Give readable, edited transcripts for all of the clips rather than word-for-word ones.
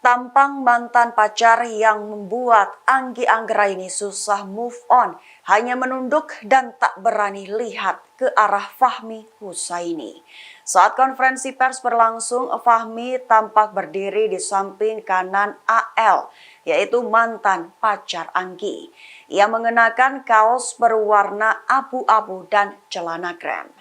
Tampang mantan pacar yang membuat Anggi Anggraini susah move on, hanya menunduk dan tak berani lihat ke arah Fahmi Husaini. Saat konferensi pers berlangsung, Fahmi tampak berdiri di samping kanan AL, yaitu mantan pacar Anggi. Ia mengenakan kaos berwarna abu-abu dan celana krem.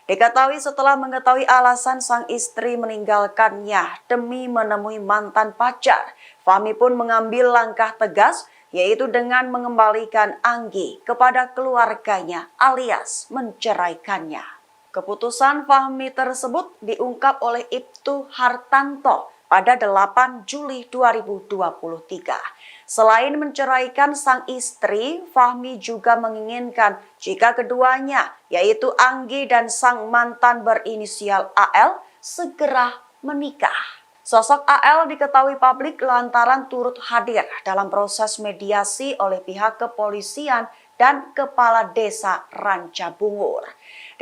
Diketahui setelah mengetahui alasan sang istri meninggalkannya demi menemui mantan pacar, Fahmi pun mengambil langkah tegas, yaitu dengan mengembalikan Anggi kepada keluarganya alias menceraikannya. Keputusan Fahmi tersebut diungkap oleh Ibtu Hartanto pada 8 Juli 2023. Selain menceraikan sang istri, Fahmi juga menginginkan jika keduanya, yaitu Anggi dan sang mantan berinisial AL, segera menikah. Sosok AL diketahui publik lantaran turut hadir dalam proses mediasi oleh pihak kepolisian dan Kepala Desa Rancabungur.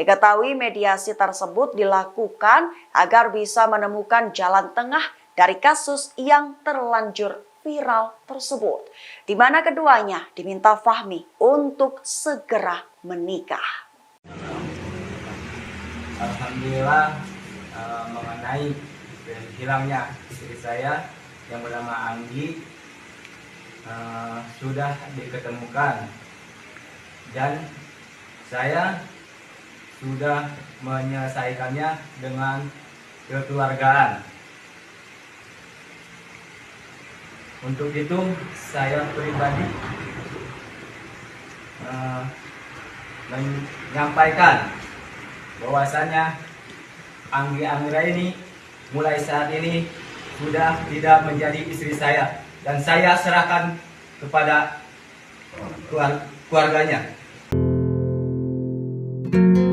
Diketahui mediasi tersebut dilakukan agar bisa menemukan jalan tengah dari kasus yang terlanjur viral tersebut, di mana keduanya diminta Fahmi untuk segera menikah. Alhamdulillah mengenai hilangnya istri saya yang bernama Anggi sudah diketemukan dan saya sudah menyelesaikannya dengan kekeluargaan. Untuk itu saya pribadi menyampaikan bahwasannya Anggi Anggraini mulai saat ini sudah tidak menjadi istri saya dan saya serahkan kepada keluarganya. Thank you.